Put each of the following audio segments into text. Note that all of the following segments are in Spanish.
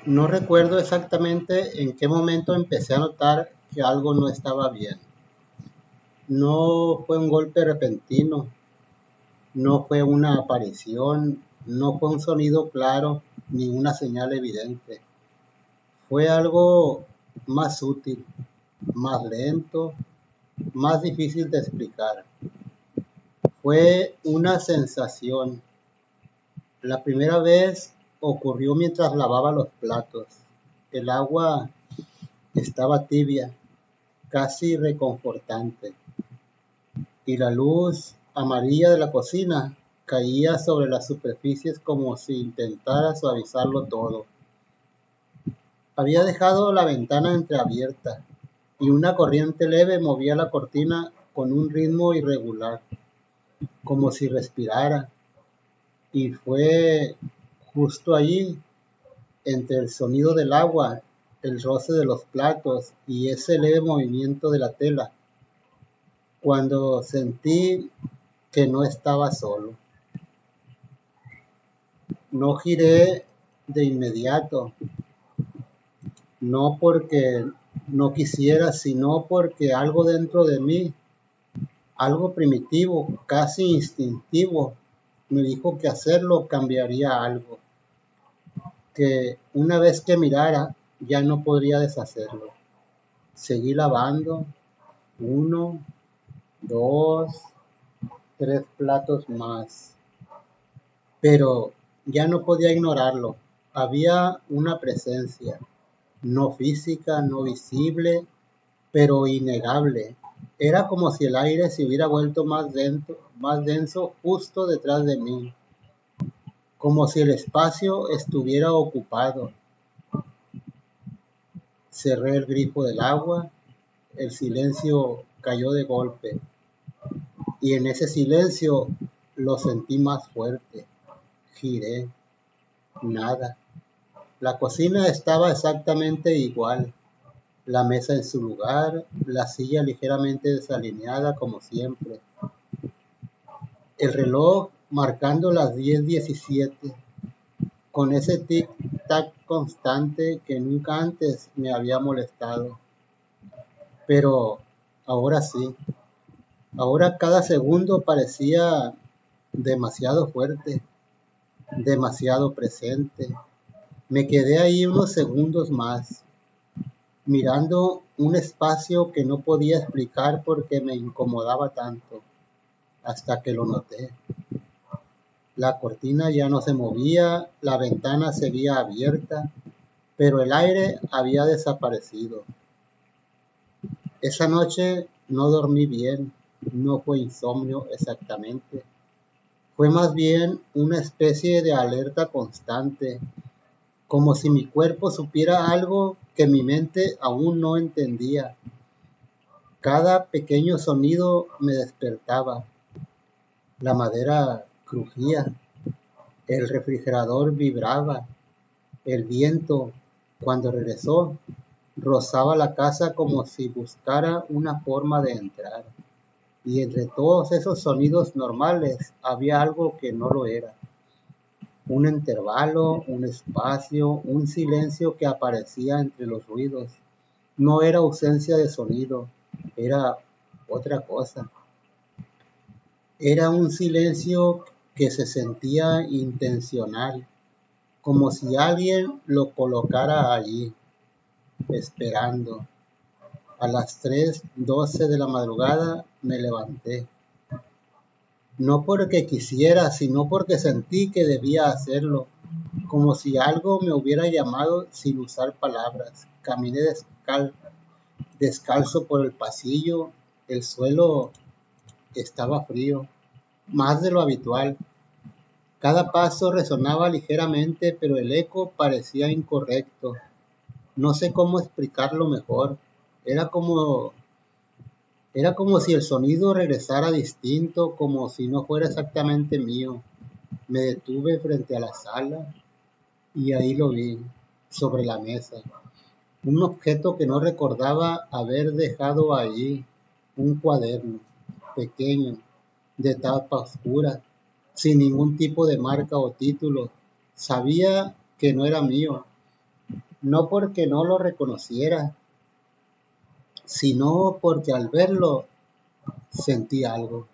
No recuerdo exactamente en qué momento empecé a notar que algo no estaba bien. No fue un golpe repentino, no fue una aparición, no fue un sonido claro, ni una señal evidente. Fue algo más sutil, más lento, más difícil de explicar. Fue una sensación. La primera vez ocurrió mientras lavaba los platos. El agua estaba tibia, casi reconfortante, y la luz amarilla de la cocina caía sobre las superficies como si intentara suavizarlo todo. Había dejado la ventana entreabierta y una corriente leve movía la cortina con un ritmo irregular, como si respirara, y fue justo allí, entre el sonido del agua, el roce de los platos y ese leve movimiento de la tela, cuando sentí que no estaba solo. No giré de inmediato, no porque no quisiera, sino porque algo dentro de mí, algo primitivo, casi instintivo, me dijo que hacerlo cambiaría algo, que una vez que mirara ya no podría deshacerlo. Seguí lavando, uno, dos, tres platos más, pero ya no podía ignorarlo. Había una presencia, no física, no visible, pero innegable. Era como si el aire se hubiera vuelto más denso justo detrás de mí, como si el espacio estuviera ocupado. Cerré el grifo del agua, el silencio cayó de golpe, y en ese silencio lo sentí más fuerte. Giré, nada. La cocina estaba exactamente igual, la mesa en su lugar, la silla ligeramente desalineada como siempre, el reloj marcando las 10:17, con ese tic-tac constante que nunca antes me había molestado. Pero ahora sí, ahora cada segundo parecía demasiado fuerte, demasiado presente. Me quedé ahí unos segundos más, mirando un espacio que no podía explicar porque me incomodaba tanto, hasta que lo noté. La cortina ya no se movía, la ventana seguía abierta, pero el aire había desaparecido. Esa noche no dormí bien, no fue insomnio exactamente, fue más bien una especie de alerta constante, como si mi cuerpo supiera algo que mi mente aún no entendía. Cada pequeño sonido me despertaba. La madera crujía, el refrigerador vibraba, el viento, cuando regresó, rozaba la casa como si buscara una forma de entrar. Y entre todos esos sonidos normales había algo que no lo era. Un intervalo, un espacio, un silencio que aparecía entre los ruidos. No era ausencia de sonido, era otra cosa. Era un silencio que se sentía intencional, como si alguien lo colocara allí, esperando. A las 3:12 de la madrugada me levanté. No porque quisiera, sino porque sentí que debía hacerlo, como si algo me hubiera llamado sin usar palabras. Caminé descalzo por el pasillo, el suelo estaba frío, más de lo habitual. Cada paso resonaba ligeramente, pero el eco parecía incorrecto. No sé cómo explicarlo mejor. Era como, era como si el sonido regresara distinto, como si no fuera exactamente mío. Me detuve frente a la sala y ahí lo vi, sobre la mesa. Un objeto que no recordaba haber dejado allí, un cuaderno, pequeño, de tapa oscura, sin ningún tipo de marca o título. Sabía que no era mío, no porque no lo reconociera, sino porque al verlo sentí algo,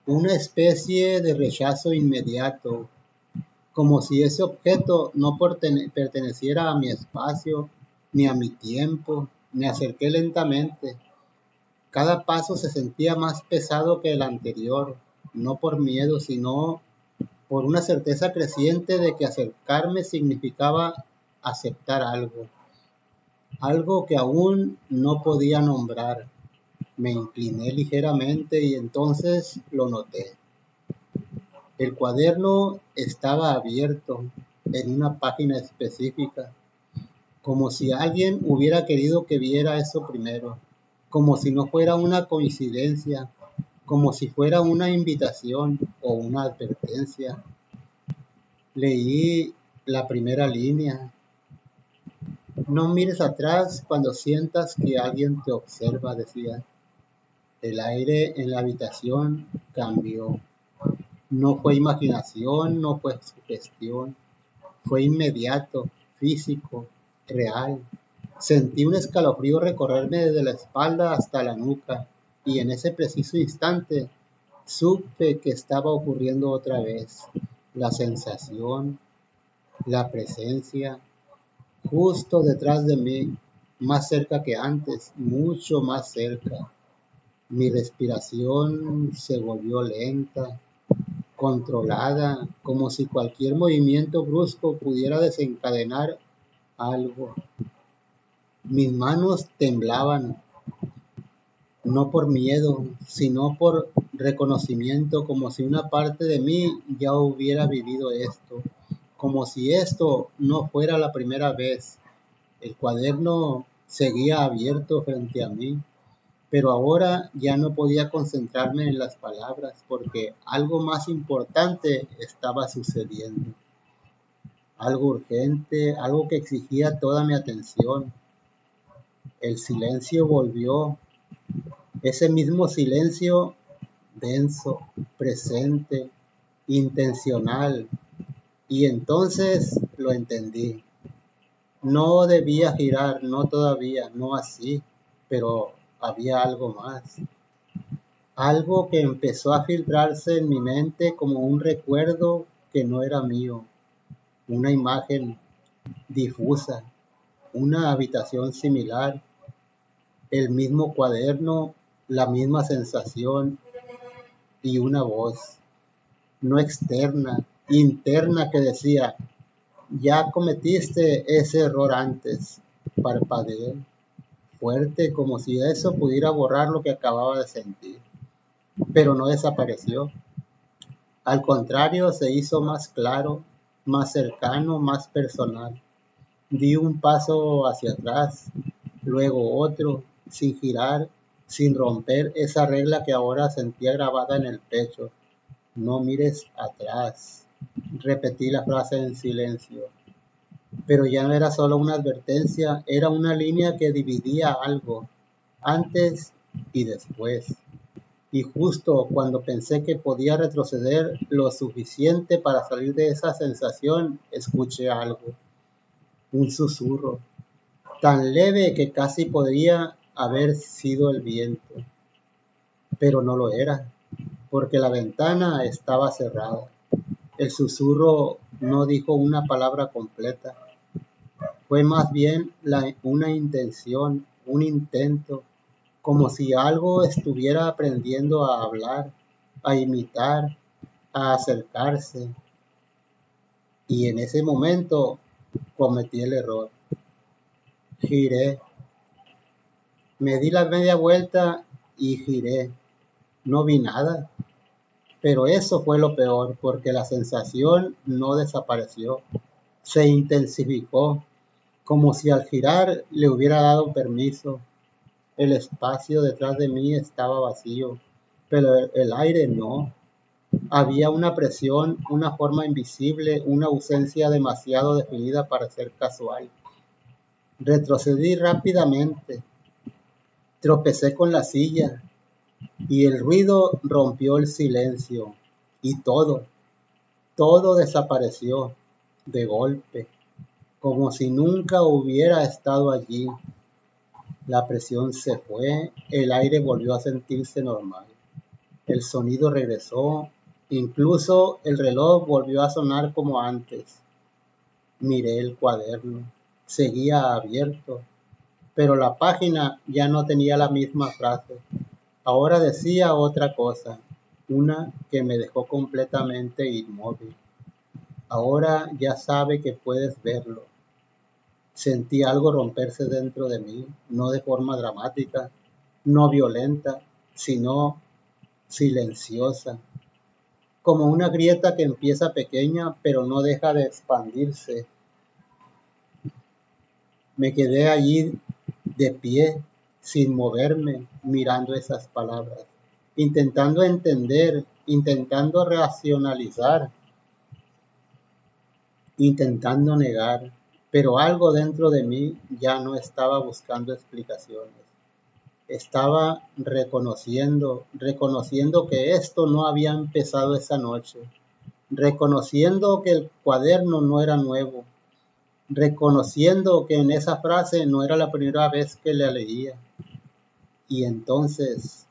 una especie de rechazo inmediato, como si ese objeto no perteneciera a mi espacio, ni a mi tiempo. Me acerqué lentamente. Cada paso se sentía más pesado que el anterior, no por miedo, sino por una certeza creciente de que acercarme significaba aceptar algo, algo que aún no podía nombrar. Me incliné ligeramente y entonces lo noté. El cuaderno estaba abierto en una página específica, como si alguien hubiera querido que viera eso primero, como si no fuera una coincidencia, como si fuera una invitación o una advertencia. Leí la primera línea. No mires atrás cuando sientas que alguien te observa, decía. El aire en la habitación cambió. No fue imaginación, no fue sugestión, fue inmediato, físico, real. Sentí un escalofrío recorrerme desde la espalda hasta la nuca y en ese preciso instante supe que estaba ocurriendo otra vez. La sensación, la presencia, justo detrás de mí, más cerca que antes, mucho más cerca. Mi respiración se volvió lenta, controlada, como si cualquier movimiento brusco pudiera desencadenar algo. Mis manos temblaban, no por miedo, sino por reconocimiento, como si una parte de mí ya hubiera vivido esto, como si esto no fuera la primera vez. El cuaderno seguía abierto frente a mí, pero ahora ya no podía concentrarme en las palabras porque algo más importante estaba sucediendo, algo urgente, algo que exigía toda mi atención. El silencio volvió, ese mismo silencio denso, presente, intencional, y entonces lo entendí. No debía girar, no todavía, no así, pero había algo más. Algo que empezó a filtrarse en mi mente como un recuerdo que no era mío, una imagen difusa, una habitación similar, el mismo cuaderno, la misma sensación y una voz, no externa, interna que decía, ya cometiste ese error antes. Parpadeé, fuerte, como si eso pudiera borrar lo que acababa de sentir, pero no desapareció. Al contrario, se hizo más claro, más cercano, más personal. Di un paso hacia atrás, luego otro, sin girar, sin romper esa regla que ahora sentía grabada en el pecho. No mires atrás. Repetí la frase en silencio. Pero ya no era solo una advertencia, era una línea que dividía algo, antes y después. Y justo cuando pensé que podía retroceder lo suficiente para salir de esa sensación, escuché algo, un susurro, tan leve que casi podría haber sido el viento, pero no lo era, porque la ventana estaba cerrada. El susurro no dijo una palabra completa, fue más bien una intención, un intento, como si algo estuviera aprendiendo a hablar, a imitar, a acercarse. Y en ese momento cometí el error. Giré, me di la media vuelta y giré. No vi nada, pero eso fue lo peor, porque la sensación no desapareció, se intensificó, como si al girar le hubiera dado permiso. El espacio detrás de mí estaba vacío, pero el aire no. Había una presión, una forma invisible, una ausencia demasiado definida para ser casual. Retrocedí rápidamente, tropecé con la silla y el ruido rompió el silencio y todo desapareció de golpe. como si nunca hubiera estado allí. La presión se fue, el aire volvió a sentirse normal. El sonido regresó, incluso el reloj volvió a sonar como antes. Miré el cuaderno, seguía abierto, pero la página ya no tenía la misma frase. Ahora decía otra cosa, una que me dejó completamente inmóvil. Ahora ya sabe que puedes verlo. Sentí algo romperse dentro de mí, no de forma dramática, no violenta, sino silenciosa, como una grieta que empieza pequeña pero no deja de expandirse. Me quedé allí de pie, sin moverme, mirando esas palabras, intentando entender, intentando racionalizar, intentando negar, pero algo dentro de mí ya no estaba buscando explicaciones. Estaba reconociendo que esto no había empezado esa noche, reconociendo que el cuaderno no era nuevo, reconociendo que en esa frase no era la primera vez que la leía. Y entonces,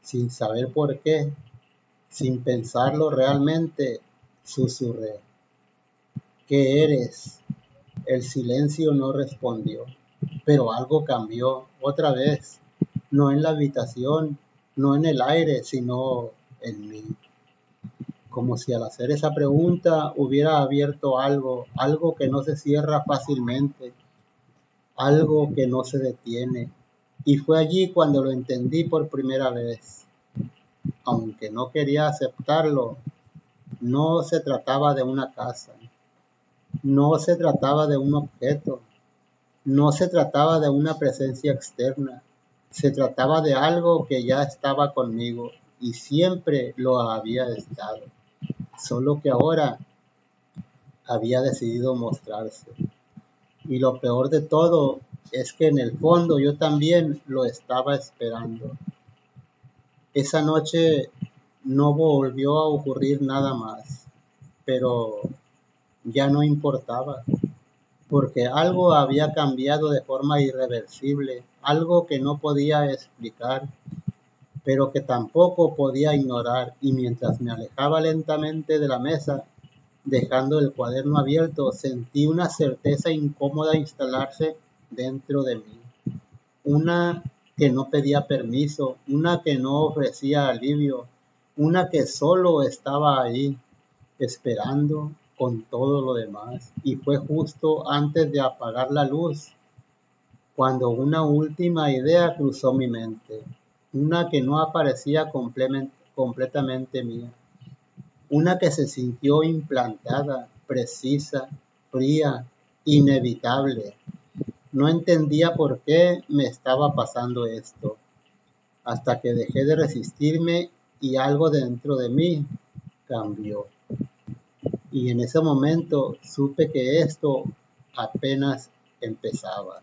sin saber por qué, sin pensarlo realmente, susurré: ¿qué eres? El silencio no respondió, pero algo cambió otra vez, no en la habitación, no en el aire, sino en mí. Como si al hacer esa pregunta hubiera abierto algo, algo que no se cierra fácilmente, algo que no se detiene. Y fue allí cuando lo entendí por primera vez. Aunque no quería aceptarlo, no se trataba de una casa, no se trataba de un objeto, no se trataba de una presencia externa, se trataba de algo que ya estaba conmigo y siempre lo había estado, solo que ahora había decidido mostrarse. Y lo peor de todo es que en el fondo yo también lo estaba esperando. Esa noche no volvió a ocurrir nada más, pero ya no importaba, porque algo había cambiado de forma irreversible, algo que no podía explicar, pero que tampoco podía ignorar, y mientras me alejaba lentamente de la mesa, dejando el cuaderno abierto, sentí una certeza incómoda instalarse dentro de mí, una que no pedía permiso, una que no ofrecía alivio, una que solo estaba ahí, esperando con todo lo demás. Y fue justo antes de apagar la luz cuando una última idea cruzó mi mente, una que no aparecía completamente mía, una que se sintió implantada, precisa, fría, inevitable. No entendía por qué me estaba pasando esto, hasta que dejé de resistirme y algo dentro de mí cambió. Y en ese momento supe que esto apenas empezaba.